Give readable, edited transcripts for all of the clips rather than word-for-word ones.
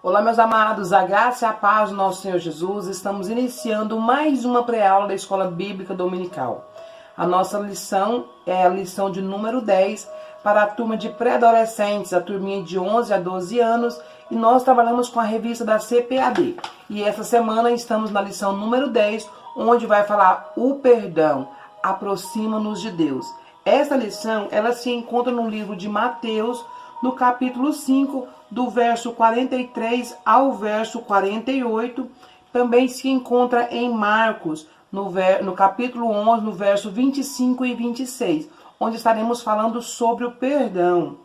Olá, meus amados, a graça e a paz do nosso Senhor Jesus. Estamos iniciando mais uma pré-aula da Escola Bíblica Dominical. A nossa lição é a lição de número 10 para a turma de pré-adolescentes, a turminha de 11 a 12 anos, e nós trabalhamos com a revista da CPAD. E essa semana estamos na lição número 10, onde vai falar o perdão, aproxima-nos de Deus. Essa lição, ela se encontra no livro de Mateus, no capítulo 5, do verso 43 ao verso 48, também se encontra em Marcos, no capítulo 11, no verso 25 e 26, onde estaremos falando sobre o perdão.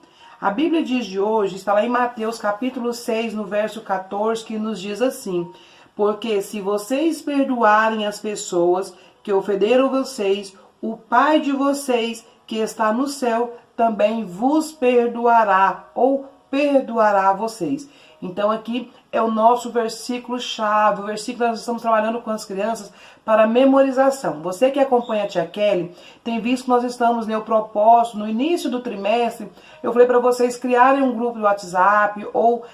A Bíblia diz de hoje, está lá em Mateus capítulo 6, no verso 14, que nos diz assim: porque se vocês perdoarem as pessoas que ofenderam vocês, o Pai de vocês que está no céu também vos perdoará, ou perdoará vocês. Então aqui é o nosso versículo chave, o versículo que nós estamos trabalhando com as crianças para memorização. Você que acompanha a Tia Kelly, tem visto que nós estamos no propósito, no início do trimestre, eu falei para vocês criarem um grupo do WhatsApp ou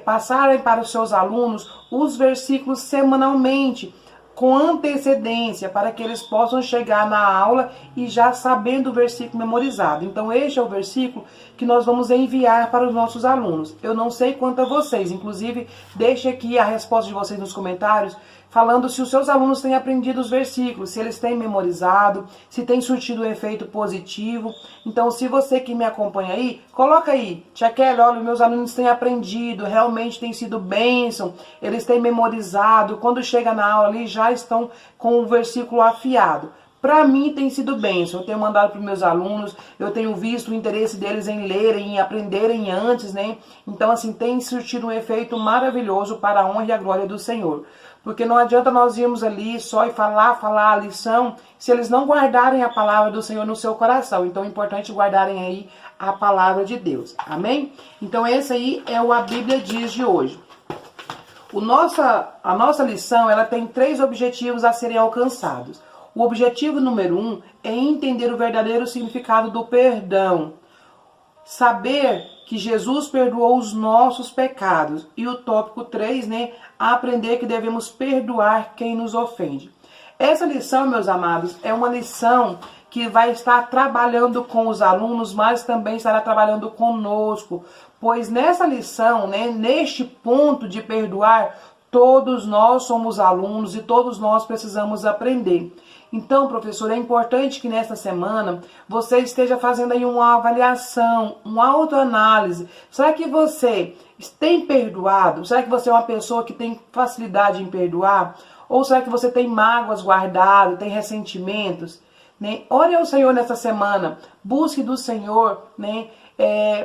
passarem para os seus alunos os versículos semanalmente, com antecedência, para que eles possam chegar na aula e já sabendo o versículo memorizado. Então este é o versículo que nós vamos enviar para os nossos alunos. Eu não sei quanto a vocês, inclusive deixe aqui a resposta de vocês nos comentários, falando se os seus alunos têm aprendido os versículos, se eles têm memorizado, se tem surtido um efeito positivo. Então, se você que me acompanha aí, coloca aí: Tia Kelly, olha, meus alunos têm aprendido, realmente tem sido bênção, eles têm memorizado, quando chega na aula ali já estão com o versículo afiado. Para mim tem sido bênção, eu tenho mandado para os meus alunos, eu tenho visto o interesse deles em lerem, em aprenderem antes, né? Então, assim, tem surtido um efeito maravilhoso para a honra e a glória do Senhor. Porque não adianta nós irmos ali só e falar a lição, se eles não guardarem a palavra do Senhor no seu coração. Então é importante guardarem aí a palavra de Deus. Amém? Então esse aí é o A Bíblia Diz de hoje. A nossa lição, ela tem 3 objetivos a serem alcançados. O objetivo número 1 é entender o verdadeiro significado do perdão. Saber que Jesus perdoou os nossos pecados. E o tópico 3, né? Aprender que devemos perdoar quem nos ofende. Essa lição, meus amados, é uma lição que vai estar trabalhando com os alunos, mas também estará trabalhando conosco. Pois nessa lição, né, neste ponto de perdoar, todos nós somos alunos e todos nós precisamos aprender. Então, professor, é importante que nesta semana você esteja fazendo aí uma avaliação, uma autoanálise. Será que você tem perdoado? Será que você é uma pessoa que tem facilidade em perdoar? Ou será que você tem mágoas guardadas, tem ressentimentos? Né? Ore ao Senhor nessa semana, busque do Senhor, né?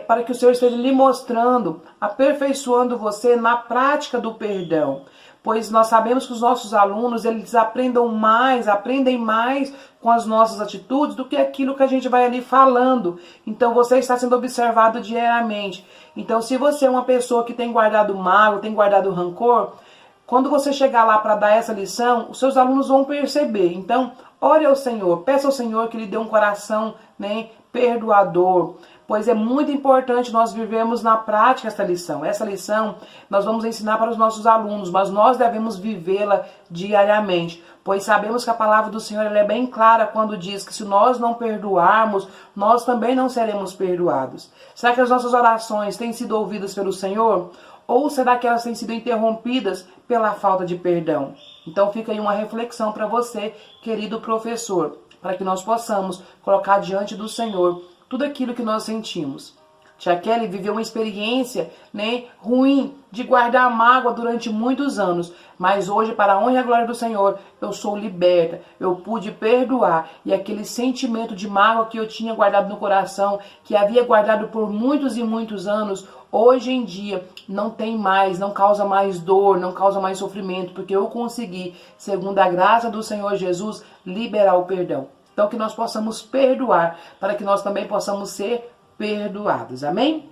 Para que o Senhor esteja lhe mostrando, aperfeiçoando você na prática do perdão. Pois nós sabemos que os nossos alunos, eles aprendem mais com as nossas atitudes do que aquilo que a gente vai ali falando. Então você está sendo observado diariamente. Então se você é uma pessoa que tem guardado mágoa, tem guardado rancor, quando você chegar lá para dar essa lição, os seus alunos vão perceber. Então, ore ao Senhor, peça ao Senhor que lhe dê um coração, né, perdoador. Pois é muito importante nós vivermos na prática essa lição. Essa lição nós vamos ensinar para os nossos alunos, mas nós devemos vivê-la diariamente. Pois sabemos que a palavra do Senhor ela é bem clara quando diz que se nós não perdoarmos, nós também não seremos perdoados. Será que as nossas orações têm sido ouvidas pelo Senhor? Ou será que elas têm sido interrompidas pela falta de perdão? Então fica aí uma reflexão para você, querido professor, para que nós possamos colocar diante do Senhor tudo aquilo que nós sentimos. Tia Kelly viveu uma experiência, né, ruim de guardar mágoa durante muitos anos, mas hoje, para a honra e a glória do Senhor, eu sou liberta, eu pude perdoar, e aquele sentimento de mágoa que eu tinha guardado no coração, que havia guardado por muitos e muitos anos, hoje em dia não tem mais, não causa mais dor, não causa mais sofrimento, porque eu consegui, segundo a graça do Senhor Jesus, liberar o perdão. Então que nós possamos perdoar, para que nós também possamos ser perdoados. Amém?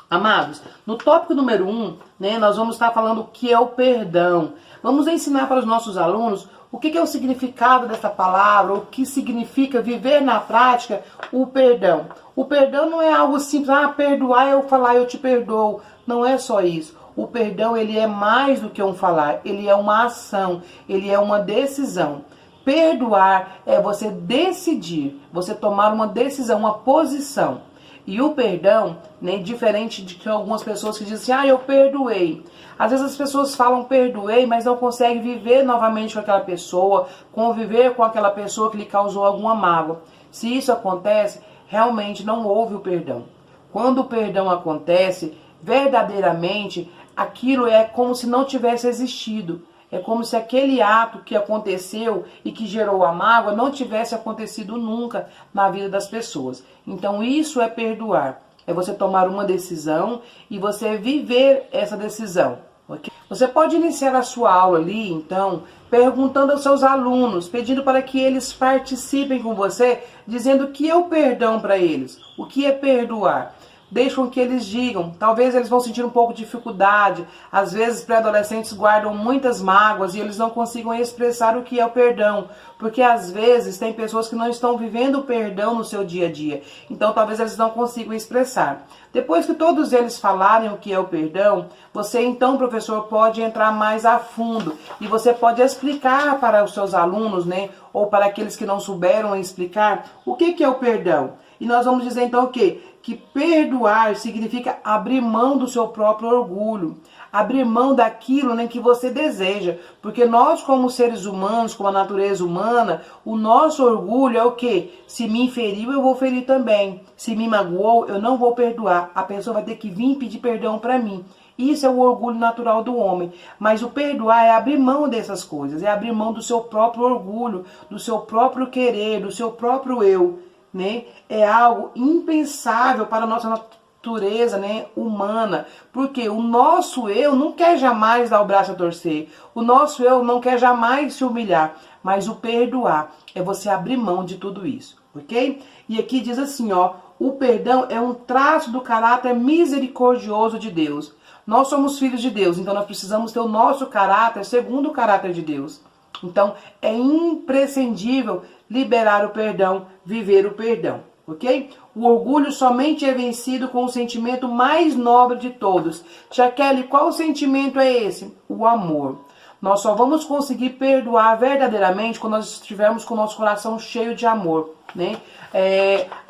Amados, no tópico número 1, né, nós vamos estar falando o que é o perdão. Vamos ensinar para os nossos alunos o que é o significado dessa palavra, o que significa viver na prática o perdão. O perdão não é algo simples, perdoar é eu falar eu te perdoo. Não é só isso. O perdão, ele é mais do que um falar, ele é uma ação, ele é uma decisão. Perdoar é você decidir, você tomar uma decisão, uma posição. E o perdão, né, diferente de que algumas pessoas que dizem assim, eu perdoei. Às vezes as pessoas falam perdoei, mas não conseguem viver novamente com aquela pessoa, conviver com aquela pessoa que lhe causou alguma mágoa. Se isso acontece, realmente não houve o perdão. Quando o perdão acontece, verdadeiramente, aquilo é como se não tivesse existido. É como se aquele ato que aconteceu e que gerou a mágoa não tivesse acontecido nunca na vida das pessoas. Então isso é perdoar. É você tomar uma decisão e você viver essa decisão. Okay? Você pode iniciar a sua aula ali, então, perguntando aos seus alunos, pedindo para que eles participem com você, dizendo o que é o perdão para eles, o que é perdoar. Deixam que eles digam, talvez eles vão sentir um pouco de dificuldade, às vezes pré-adolescentes guardam muitas mágoas e eles não consigam expressar o que é o perdão, porque às vezes tem pessoas que não estão vivendo o perdão no seu dia a dia, então talvez eles não consigam expressar. Depois que todos eles falarem o que é o perdão, você então, professor, pode entrar mais a fundo e você pode explicar para os seus alunos, né, ou para aqueles que não souberam explicar o que é o perdão. E nós vamos dizer então o quê? Que perdoar significa abrir mão do seu próprio orgulho, abrir mão daquilo, né, que você deseja. Porque nós, como seres humanos, como a natureza humana, o nosso orgulho é o quê? Se me feriu, eu vou ferir também. Se me magoou, eu não vou perdoar. A pessoa vai ter que vir pedir perdão para mim. Isso é o orgulho natural do homem. Mas o perdoar é abrir mão dessas coisas, é abrir mão do seu próprio orgulho, do seu próprio querer, do seu próprio eu. Né? É algo impensável para a nossa natureza, né, humana, porque o nosso eu não quer jamais dar o braço a torcer, o nosso eu não quer jamais se humilhar, mas o perdoar é você abrir mão de tudo isso, ok? E aqui diz assim, ó, o perdão é um traço do caráter misericordioso de Deus. Nós somos filhos de Deus, então nós precisamos ter o nosso caráter segundo o caráter de Deus. Então, é imprescindível liberar o perdão, viver o perdão, ok? O orgulho somente é vencido com o sentimento mais nobre de todos. Tia Kelly, qual sentimento é esse? O amor. Nós só vamos conseguir perdoar verdadeiramente quando nós estivermos com o nosso coração cheio de amor, né?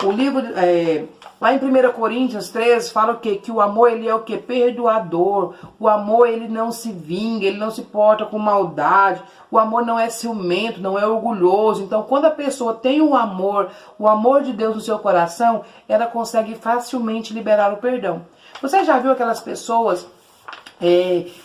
O livro, lá em 1 Coríntios 13, fala o quê? Que o amor, ele é o quê? Perdoador. O amor, ele não se vinga, ele não se porta com maldade. O amor não é ciumento, não é orgulhoso. Então, quando a pessoa tem o amor de Deus no seu coração, ela consegue facilmente liberar o perdão. Você já viu aquelas pessoas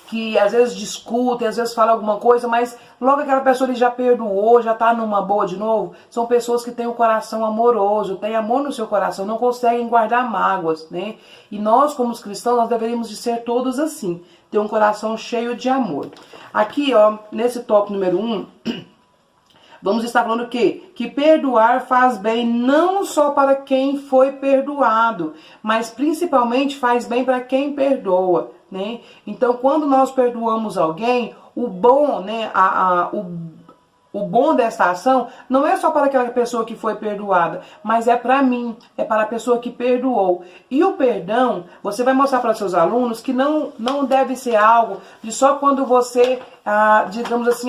que às vezes discutem, às vezes falam alguma coisa, mas logo aquela pessoa já perdoou, já está numa boa de novo? São pessoas que têm um coração amoroso, têm amor no seu coração, não conseguem guardar mágoas, né? E nós, como os cristãos, nós deveríamos de ser todos assim, ter um coração cheio de amor. Aqui, ó, nesse tópico número 1, vamos estar falando o quê? Que perdoar faz bem não só para quem foi perdoado, mas principalmente faz bem para quem perdoa, né? Então, quando nós perdoamos alguém, o bom, né, o bom desta ação não é só para aquela pessoa que foi perdoada, mas é para mim, é para a pessoa que perdoou. E o perdão, você vai mostrar para seus alunos que não deve ser algo de só quando você, digamos assim,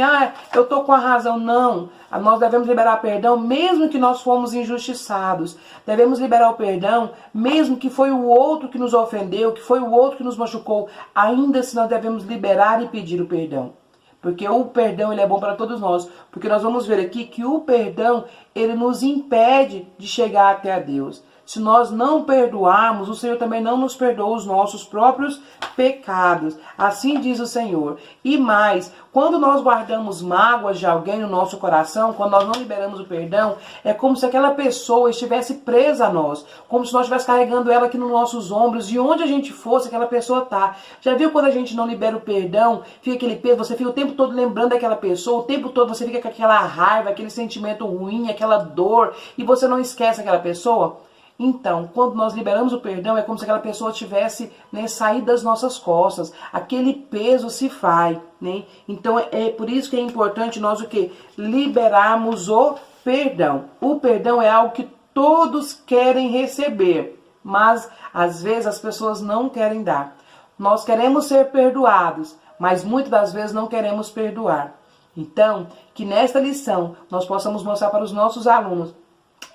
eu tô com a razão. Não, nós devemos liberar perdão mesmo que nós fomos injustiçados. Devemos liberar o perdão mesmo que foi o outro que nos ofendeu, que foi o outro que nos machucou. Ainda assim nós devemos liberar e pedir o perdão. Porque o perdão, ele é bom para todos nós. Porque nós vamos ver aqui que o perdão, ele nos impede de chegar até a Deus. Se nós não perdoarmos, o Senhor também não nos perdoa os nossos próprios pecados. Assim diz o Senhor. E mais, quando nós guardamos mágoas de alguém no nosso coração, quando nós não liberamos o perdão, é como se aquela pessoa estivesse presa a nós. Como se nós estivéssemos carregando ela aqui nos nossos ombros. E onde a gente fosse, aquela pessoa tá. Já viu quando a gente não libera o perdão, fica aquele peso, você fica o tempo todo lembrando daquela pessoa, o tempo todo você fica com aquela raiva, aquele sentimento ruim, aquela dor, e você não esquece aquela pessoa? Então, quando nós liberamos o perdão, é como se aquela pessoa tivesse, né, saído das nossas costas. Aquele peso se vai, né? Então, é por isso que é importante nós o quê? Liberarmos o perdão. O perdão é algo que todos querem receber, mas às vezes as pessoas não querem dar. Nós queremos ser perdoados, mas muitas das vezes não queremos perdoar. Então, que nesta lição nós possamos mostrar para os nossos alunos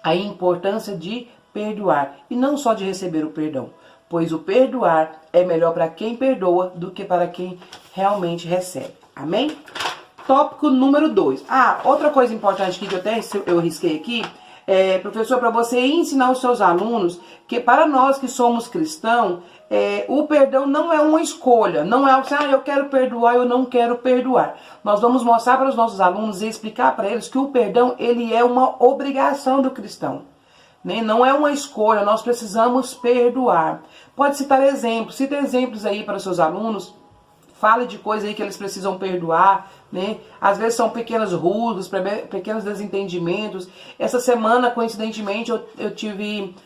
a importância de perdoar e não só de receber o perdão, pois o perdoar é melhor para quem perdoa do que para quem realmente recebe. Amém? Tópico número 2. Outra coisa importante que eu risquei aqui, professor, para você ensinar os seus alunos que para nós que somos cristãos, o perdão não é uma escolha, não é assim, eu quero perdoar, eu não quero perdoar. Nós vamos mostrar para os nossos alunos e explicar para eles que o perdão ele é uma obrigação do cristão. Não é uma escolha, nós precisamos perdoar. Pode citar exemplos, cita exemplos aí para os seus alunos. Fale de coisas aí que eles precisam perdoar, né? Às vezes são pequenas rusgas, pequenos desentendimentos. Essa semana, coincidentemente, eu tive...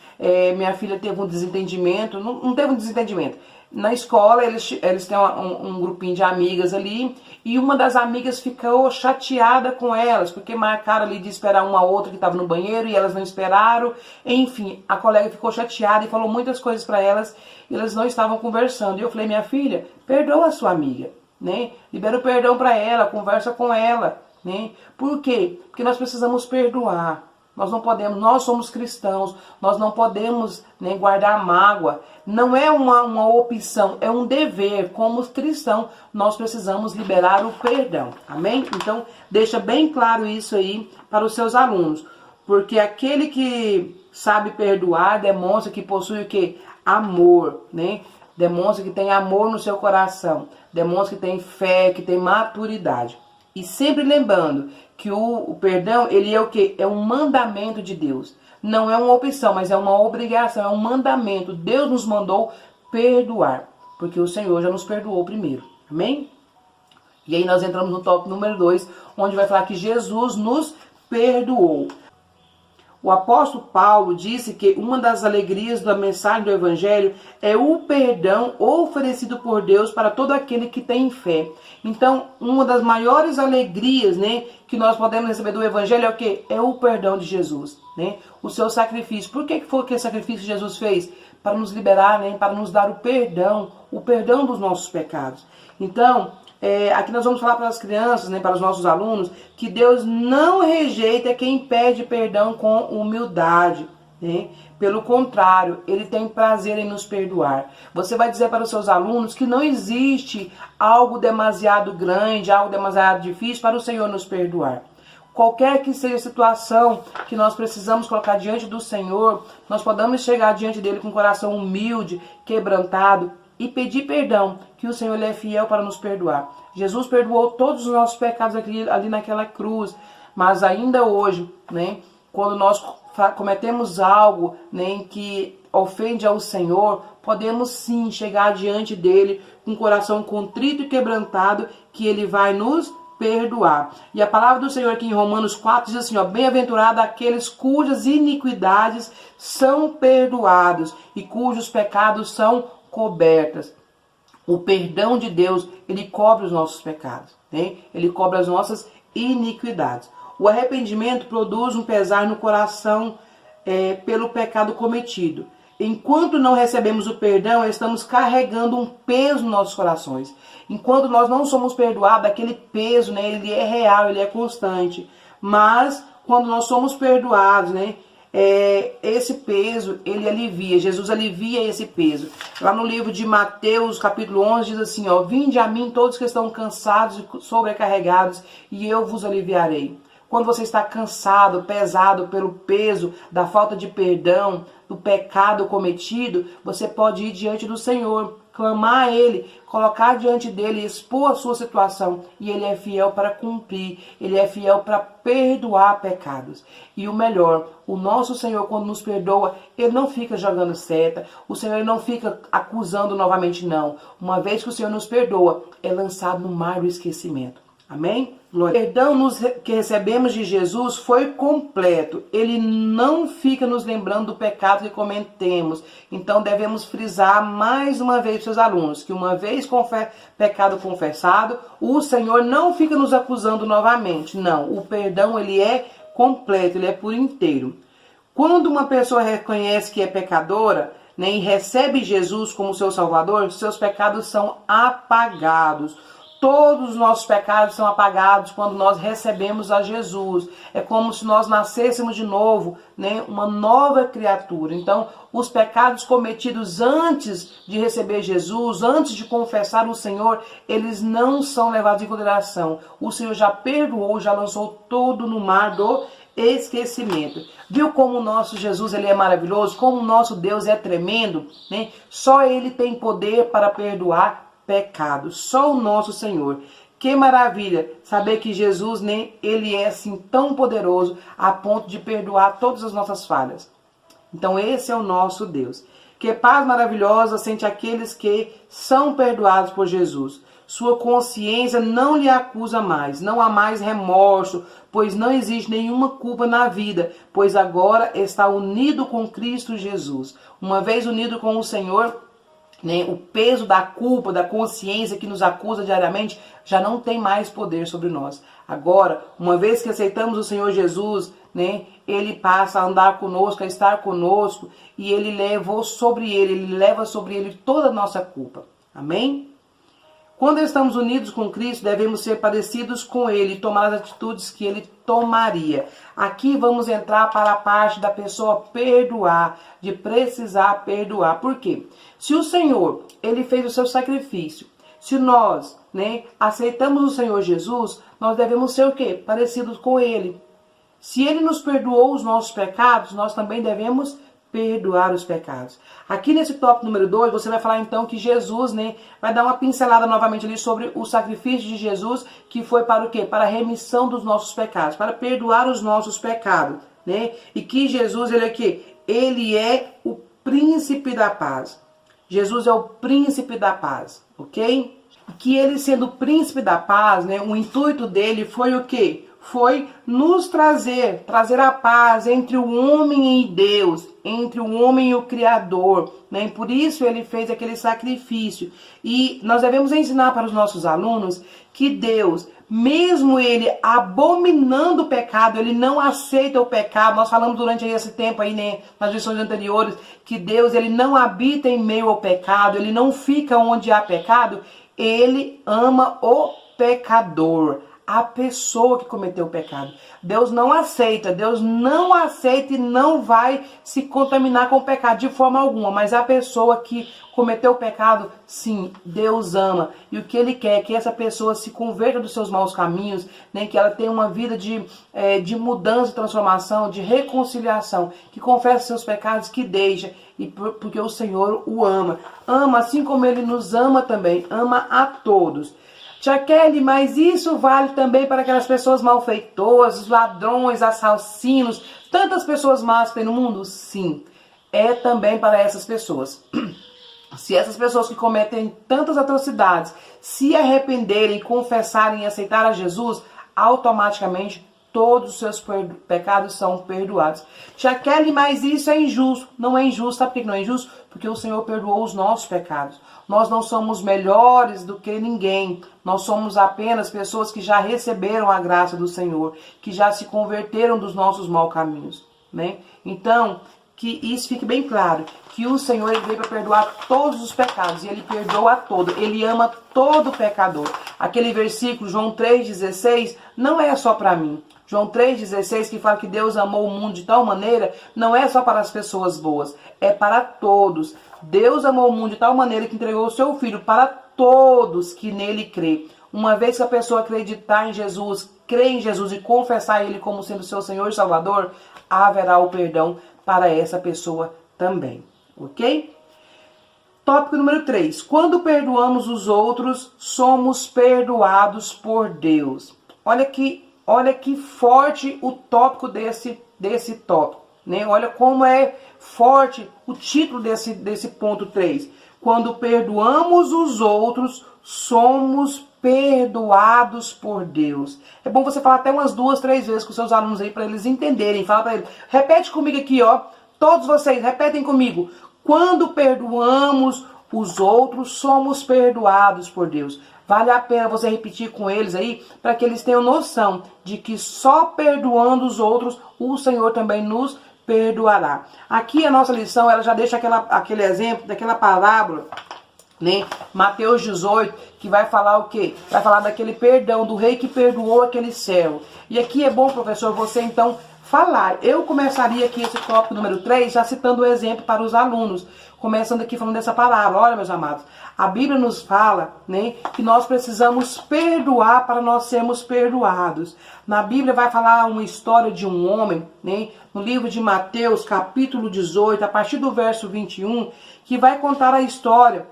minha filha teve um desentendimento, não teve um desentendimento. Na escola, eles têm um grupinho de amigas ali, e uma das amigas ficou chateada com elas, porque marcaram ali de esperar uma outra que estava no banheiro, e elas não esperaram. Enfim, a colega ficou chateada e falou muitas coisas para elas, e elas não estavam conversando. E eu falei, minha filha, perdoa a sua amiga, né? Libera o perdão para ela, conversa com ela, né? Por quê? Porque nós precisamos perdoar. Nós não podemos, nós somos cristãos, nós não podemos guardar mágoa. Não é uma opção, é um dever. Como cristão, nós precisamos liberar o perdão. Amém? Então, deixa bem claro isso aí para os seus alunos. Porque aquele que sabe perdoar demonstra que possui o quê? Amor, né? Demonstra que tem amor no seu coração. Demonstra que tem fé, que tem maturidade. E sempre lembrando que o perdão, ele é o quê? É um mandamento de Deus. Não é uma opção, mas é uma obrigação, é um mandamento. Deus nos mandou perdoar, porque o Senhor já nos perdoou primeiro. Amém? E aí nós entramos no tópico número 2, onde vai falar que Jesus nos perdoou. O apóstolo Paulo disse que uma das alegrias da mensagem do Evangelho é o perdão oferecido por Deus para todo aquele que tem fé. Então, uma das maiores alegrias, que nós podemos receber do Evangelho é o quê? É o perdão de Jesus, O seu sacrifício. Por que foi que sacrifício Jesus fez? Para nos liberar, para nos dar o perdão dos nossos pecados. Então, aqui nós vamos falar para as crianças, para os nossos alunos, que Deus não rejeita quem pede perdão com humildade. Pelo contrário, Ele tem prazer em nos perdoar. Você vai dizer para os seus alunos que não existe algo demasiado grande, algo demasiado difícil para o Senhor nos perdoar. Qualquer que seja a situação que nós precisamos colocar diante do Senhor, nós podemos chegar diante dele com o coração humilde, quebrantado, e pedir perdão, que o Senhor ele é fiel para nos perdoar. Jesus perdoou todos os nossos pecados ali naquela cruz, mas ainda hoje, quando nós cometemos algo que ofende ao Senhor, podemos sim chegar diante dele com o coração contrito e quebrantado, que ele vai nos perdoar. E a palavra do Senhor aqui em Romanos 4 diz assim, bem-aventurado aqueles cujas iniquidades são perdoados e cujos pecados são cobertas. O perdão de Deus, ele cobre os nossos pecados, Ele cobre as nossas iniquidades. O arrependimento produz um pesar no coração pelo pecado cometido. Enquanto não recebemos o perdão, estamos carregando um peso nos nossos corações. Enquanto nós não somos perdoados, aquele peso, ele é real, ele é constante. Mas quando nós somos perdoados, esse peso, ele alivia. Jesus alivia esse peso. Lá no livro de Mateus, capítulo 11, diz assim, vinde a mim todos que estão cansados e sobrecarregados, e eu vos aliviarei. Quando você está cansado, pesado pelo peso da falta de perdão, do pecado cometido, você pode ir diante do Senhor, clamar a Ele, colocar diante dEle, expor a sua situação. E Ele é fiel para cumprir, Ele é fiel para perdoar pecados. E o melhor, o nosso Senhor, quando nos perdoa, Ele não fica jogando seta, o Senhor não fica acusando novamente, não. Uma vez que o Senhor nos perdoa, é lançado no mar do esquecimento. Amém? O perdão que recebemos de Jesus foi completo. Ele não fica nos lembrando do pecado que cometemos. Então devemos frisar mais uma vez para os seus alunos que uma vez pecado confessado, o Senhor não fica nos acusando novamente. Não, o perdão ele é completo, ele é por inteiro. Quando uma pessoa reconhece que é pecadora, né, e recebe Jesus como seu Salvador, seus pecados são apagados. Todos os nossos pecados são apagados quando nós recebemos a Jesus. É como se nós nascêssemos de novo, né? Uma nova criatura. Então, os pecados cometidos antes de receber Jesus, antes de confessar o Senhor, eles não são levados em consideração. O Senhor já perdoou, já lançou todo no mar do esquecimento. Viu como o nosso Jesus ele é maravilhoso? Como o nosso Deus é tremendo, né? Só Ele tem poder para perdoar pecado, só o nosso Senhor. Que maravilha saber que Jesus, né, ele é assim tão poderoso a ponto de perdoar todas as nossas falhas. Então esse é o nosso Deus. Que paz maravilhosa sente aqueles que são perdoados por Jesus. Sua consciência não lhe acusa mais, não há mais remorso, pois não existe nenhuma culpa na vida, pois agora está unido com Cristo Jesus. Uma vez unido com o Senhor, né, o peso da culpa, da consciência que nos acusa diariamente já não tem mais poder sobre nós. Agora, uma vez que aceitamos o Senhor Jesus, né, Ele passa a andar conosco, a estar conosco, e Ele leva sobre Ele toda a nossa culpa. Amém? Quando estamos unidos com Cristo, devemos ser parecidos com Ele e tomar as atitudes que Ele tomaria. Aqui vamos entrar para a parte da pessoa perdoar, de precisar perdoar. Por quê? Se o Senhor, Ele fez o seu sacrifício, se nós, né, aceitamos o Senhor Jesus, nós devemos ser o quê? Parecidos com Ele. Se Ele nos perdoou os nossos pecados, nós também devemos perdoar os pecados. Aqui nesse tópico número 2, você vai falar então que Jesus, né, vai dar uma pincelada novamente ali sobre o sacrifício de Jesus, que foi para o quê? Para a remissão dos nossos pecados, para perdoar os nossos pecados, né? E que Jesus, ele é quê? Ele é o príncipe da paz. Jesus é o príncipe da paz, ok? Que ele sendo o príncipe da paz, né, o intuito dele foi o quê? Foi nos trazer a paz entre o homem e Deus, entre o homem e o Criador, né? Por isso ele fez aquele sacrifício. E nós devemos ensinar para os nossos alunos que Deus, mesmo ele abominando o pecado, ele não aceita o pecado. Nós falamos durante esse tempo aí, né, nas lições anteriores, que Deus ele não habita em meio ao pecado, ele não fica onde há pecado, ele ama o pecador. A pessoa que cometeu o pecado. Deus não aceita e não vai se contaminar com o pecado de forma alguma. Mas a pessoa que cometeu o pecado, sim, Deus ama. E o que Ele quer é que essa pessoa se converta dos seus maus caminhos, né? Que ela tenha uma vida de mudança, transformação, de reconciliação, que confesse seus pecados, que deixa. E porque o Senhor o ama. Ama assim como Ele nos ama também. Ama a todos. Tia Kelly, mas isso vale também para aquelas pessoas malfeitoras, os ladrões, assassinos, tantas pessoas más que tem no mundo? Sim, é também para essas pessoas. Se essas pessoas que cometem tantas atrocidades se arrependerem, confessarem e aceitar a Jesus, automaticamente todos os seus pecados são perdoados. Tia Kelly, mas isso é injusto. Não é injusto, sabe por que não é injusto? Porque o Senhor perdoou os nossos pecados. Nós não somos melhores do que ninguém. Nós somos apenas pessoas que já receberam a graça do Senhor, que já se converteram dos nossos maus caminhos, né? Então, que isso fique bem claro, que o Senhor ele veio para perdoar todos os pecados, e Ele perdoa a todo, Ele ama todo pecador. Aquele versículo, João 3,16, não é só para mim. João 3,16, que fala que Deus amou o mundo de tal maneira, não é só para as pessoas boas, é para todos. Deus amou o mundo de tal maneira que entregou o seu Filho para todos que nele crê. Uma vez que a pessoa acreditar em Jesus, crer em Jesus e confessar Ele como sendo seu Senhor e Salvador, haverá o perdão para essa pessoa também, ok? Tópico número 3. Quando perdoamos os outros, somos perdoados por Deus. Olha que forte o tópico desse tópico, né? Olha como é forte o título desse ponto 3. Quando perdoamos os outros, somos perdoados por Deus. É bom você falar até umas 2, 3 vezes com seus alunos aí para eles entenderem. Fala para eles. Repete comigo aqui, ó. Todos vocês, repetem comigo. Quando perdoamos os outros, somos perdoados por Deus. Vale a pena você repetir com eles aí, para que eles tenham noção de que só perdoando os outros, o Senhor também nos perdoará. Aqui a nossa lição, ela já deixa aquele exemplo daquela parábola, né? Mateus 18, que vai falar o quê? Vai falar daquele perdão, do rei que perdoou aquele servo. E aqui é bom, professor, você então falar. Eu começaria aqui esse tópico número 3, já citando o exemplo para os alunos. Começando aqui falando dessa palavra. Olha, meus amados, a Bíblia nos fala, né, que nós precisamos perdoar para nós sermos perdoados. Na Bíblia vai falar uma história de um homem, né, no livro de Mateus, capítulo 18, a partir do verso 21, que vai contar a história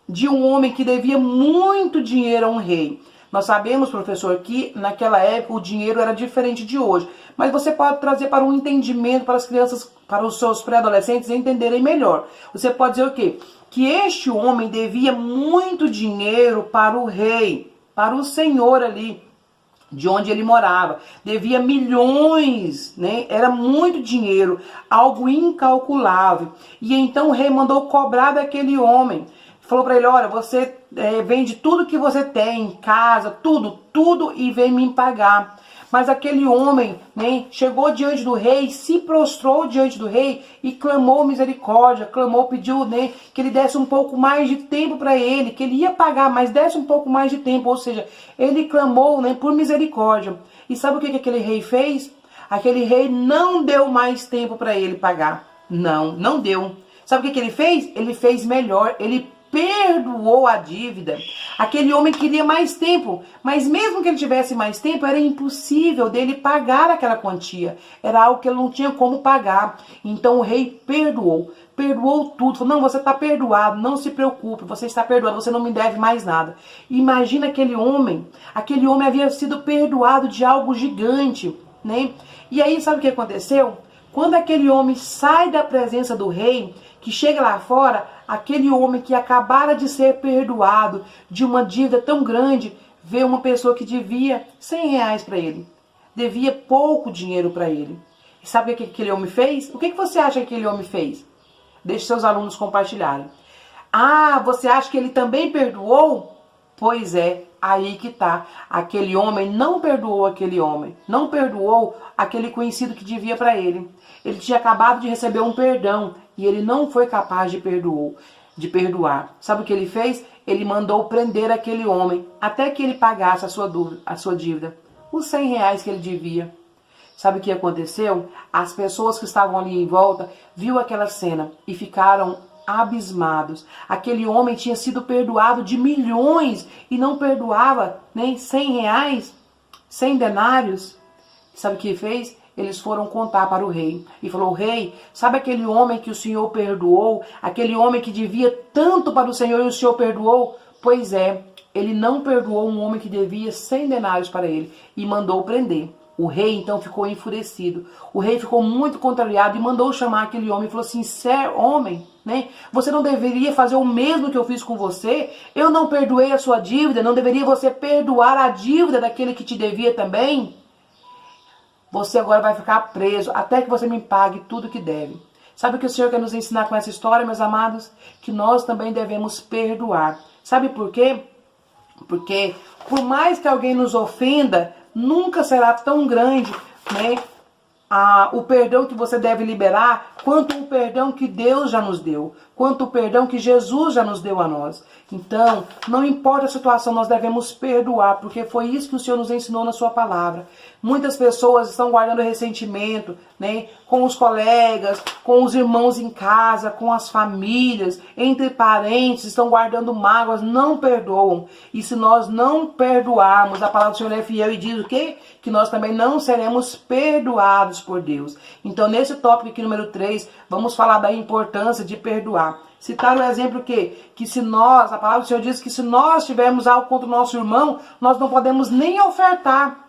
de um homem que devia muito dinheiro a um rei. Nós sabemos, professor, que naquela época o dinheiro era diferente de hoje. Mas você pode trazer para um entendimento para as crianças, para os seus pré-adolescentes entenderem melhor. Você pode dizer o quê? Que este homem devia muito dinheiro para o rei, para o senhor ali, de onde ele morava. Devia milhões, né? Era muito dinheiro, algo incalculável. E então o rei mandou cobrar daquele homem. Falou para ele, olha, você vende tudo que você tem, casa, tudo e vem me pagar. Mas aquele homem, né, chegou diante do rei, se prostrou diante do rei e clamou misericórdia, pediu, né, que ele desse um pouco mais de tempo para ele, que ele ia pagar, mas desse um pouco mais de tempo, ou seja, ele clamou, né, por misericórdia. E sabe o que aquele rei fez? Aquele rei não deu mais tempo para ele pagar. Não deu. Sabe o que ele fez? Ele fez melhor, ele perdoou a dívida. Aquele homem queria mais tempo, mas mesmo que ele tivesse mais tempo, era impossível dele pagar aquela quantia. Era algo que ele não tinha como pagar. Então o rei perdoou tudo. Falou, não, você está perdoado, não se preocupe, você está perdoado, você não me deve mais nada. Imagina aquele homem havia sido perdoado de algo gigante, né? E aí sabe o que aconteceu? Quando aquele homem sai da presença do rei, que chega lá fora, aquele homem que acabara de ser perdoado de uma dívida tão grande, vê uma pessoa que devia 100 reais para ele. Devia pouco dinheiro para ele. E sabe o que aquele homem fez? O que você acha que aquele homem fez? Deixe seus alunos compartilharem. Ah, você acha que ele também perdoou? Pois é, aí que tá. Aquele homem não perdoou aquele homem. Não perdoou aquele conhecido que devia para ele. Ele tinha acabado de receber um perdão e ele não foi capaz de perdoar. Sabe o que ele fez? Ele mandou prender aquele homem até que ele pagasse a sua dívida. Os 100 reais que ele devia. Sabe o que aconteceu? As pessoas que estavam ali em volta viu aquela cena e ficaram abismados. Aquele homem tinha sido perdoado de milhões e não perdoava nem 100 reais, 100 denários. Sabe o que fez? Eles foram contar para o rei. E falou, rei, sabe aquele homem que o senhor perdoou? Aquele homem que devia tanto para o senhor e o senhor perdoou? Pois é, ele não perdoou um homem que devia 100 denários para ele e mandou prender. O rei então ficou enfurecido. O rei ficou muito contrariado e mandou chamar aquele homem e falou assim, homem, né? Você não deveria fazer o mesmo que eu fiz com você? Eu não perdoei a sua dívida, não deveria você perdoar a dívida daquele que te devia também? Você agora vai ficar preso até que você me pague tudo que deve. Sabe o que o Senhor quer nos ensinar com essa história, meus amados? Que nós também devemos perdoar. Sabe por quê? Porque por mais que alguém nos ofenda, nunca será tão grande, né, o perdão que você deve liberar, quanto o perdão que Deus já nos deu, quanto o perdão que Jesus já nos deu a nós. Então, não importa a situação, nós devemos perdoar, porque foi isso que o Senhor nos ensinou na sua palavra. Muitas pessoas estão guardando ressentimento, né, com os colegas, com os irmãos em casa, com as famílias, entre parentes, estão guardando mágoas, não perdoam. E se nós não perdoarmos, a palavra do Senhor é fiel e diz o quê? Que nós também não seremos perdoados por Deus. Então, nesse tópico aqui, número 3, vamos falar da importância de perdoar. Citar o exemplo que se nós, a palavra do Senhor diz que se nós tivermos algo contra o nosso irmão, nós não podemos nem ofertar,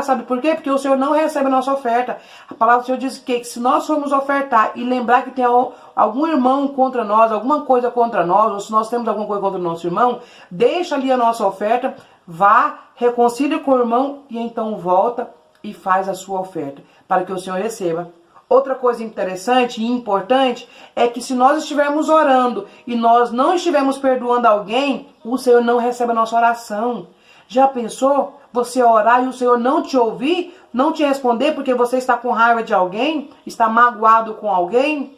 sabe por quê? Porque o Senhor não recebe a nossa oferta. A palavra do Senhor diz que se nós formos ofertar e lembrar que tem algum irmão contra nós, alguma coisa contra nós, ou se nós temos alguma coisa contra o nosso irmão, deixa ali a nossa oferta, vá, reconcilie com o irmão e então volta e faz a sua oferta, para que o Senhor receba. Outra coisa interessante e importante é que se nós estivermos orando e nós não estivermos perdoando alguém, o Senhor não recebe a nossa oração. Já pensou? Você orar e o Senhor não te ouvir? não te responder porque você está com raiva de alguém, está magoado com alguém?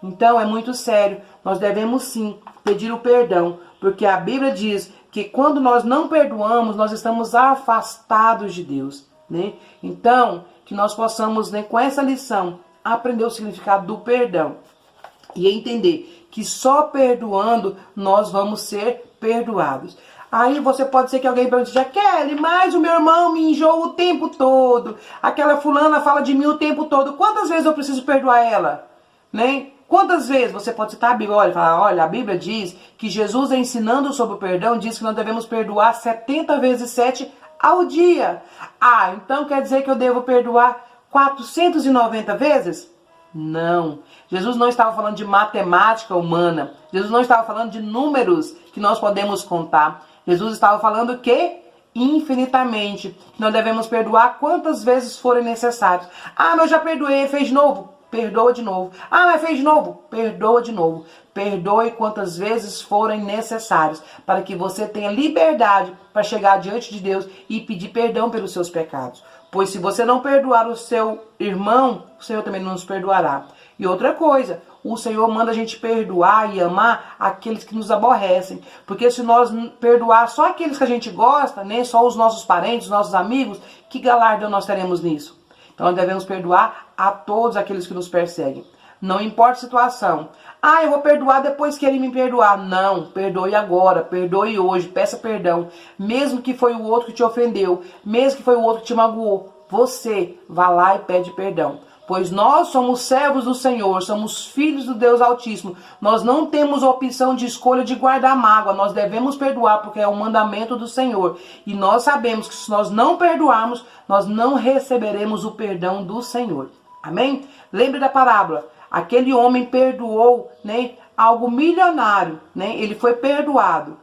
Então é muito sério. Nós devemos sim pedir o perdão, porque a Bíblia diz que quando nós não perdoamos, nós estamos afastados de Deus, né? Então, que nós possamos, né, com essa lição, aprender o significado do perdão e entender que só perdoando nós vamos ser perdoados. Aí você pode ser que alguém pergunte, Jaqueline, mas o meu irmão me enjoa o tempo todo. Aquela fulana fala de mim o tempo todo. Quantas vezes eu preciso perdoar ela? Né? Quantas vezes você pode citar a Bíblia? Olha, a Bíblia diz que Jesus, ensinando sobre o perdão, diz que nós devemos perdoar 70 vezes 7 ao dia. Ah, então quer dizer que eu devo perdoar 490 vezes? Não. Jesus não estava falando de matemática humana. Jesus não estava falando de números que nós podemos contar. Jesus estava falando que infinitamente. Nós devemos perdoar quantas vezes forem necessários. Ah, mas eu já perdoei, fez de novo? Perdoa de novo. Ah, mas fez de novo? Perdoa de novo. Perdoe quantas vezes forem necessários, para que você tenha liberdade para chegar diante de Deus e pedir perdão pelos seus pecados. Pois se você não perdoar o seu irmão, o Senhor também não nos perdoará. E outra coisa, o Senhor manda a gente perdoar e amar aqueles que nos aborrecem. Porque se nós perdoar só aqueles que a gente gosta, né, só os nossos parentes, os nossos amigos, que galardão nós teremos nisso? Então nós devemos perdoar a todos aqueles que nos perseguem. Não importa a situação. Ah, eu vou perdoar depois que ele me perdoar. Não, perdoe agora, perdoe hoje, peça perdão. Mesmo que foi o outro que te ofendeu, mesmo que foi o outro que te magoou, você vá lá e pede perdão. Pois nós somos servos do Senhor, somos filhos do Deus Altíssimo. Nós não temos a opção de escolha de guardar mágoa. Nós devemos perdoar porque é o mandamento do Senhor. E nós sabemos que se nós não perdoarmos, nós não receberemos o perdão do Senhor. Amém? Lembre da parábola. Aquele homem perdoou, né, algo milionário, né? Ele foi perdoado.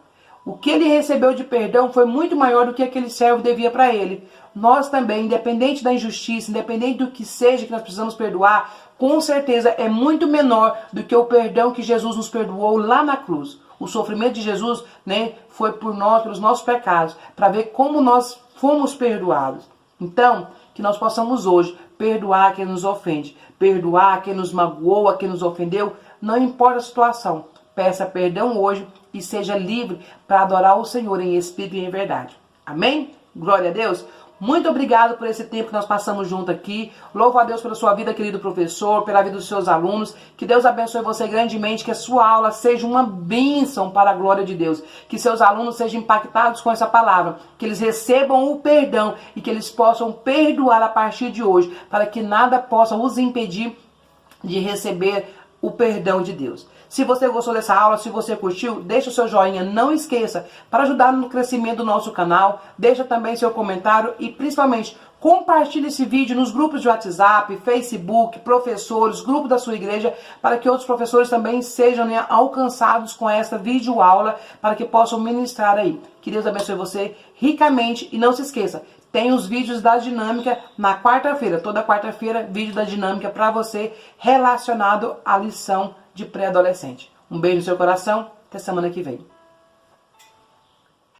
O que ele recebeu de perdão foi muito maior do que aquele servo devia para ele. Nós também, independente da injustiça, independente do que seja que nós precisamos perdoar, com certeza é muito menor do que o perdão que Jesus nos perdoou lá na cruz. O sofrimento de Jesus, né, foi por nós, pelos nossos pecados, para ver como nós fomos perdoados. Então, que nós possamos hoje perdoar quem nos ofende, perdoar quem nos magoou, quem nos ofendeu, não importa a situação. Peça perdão hoje e seja livre para adorar o Senhor em espírito e em verdade. Amém? Glória a Deus. Muito obrigado por esse tempo que nós passamos junto aqui. Louvo a Deus pela sua vida, querido professor, pela vida dos seus alunos. Que Deus abençoe você grandemente, que a sua aula seja uma bênção para a glória de Deus. Que seus alunos sejam impactados com essa palavra, que eles recebam o perdão e que eles possam perdoar a partir de hoje, para que nada possa os impedir de receber o perdão de Deus. Se você gostou dessa aula, se você curtiu, deixa o seu joinha, não esqueça, para ajudar no crescimento do nosso canal, deixa também seu comentário e principalmente compartilhe esse vídeo nos grupos de WhatsApp, Facebook, professores, grupo da sua igreja, para que outros professores também sejam, né, alcançados com essa videoaula, para que possam ministrar aí. Que Deus abençoe você ricamente e não se esqueça, tem os vídeos da dinâmica na quarta-feira, toda quarta-feira, vídeo da dinâmica para você relacionado à lição de pré-adolescente. Um beijo no seu coração, até semana que vem.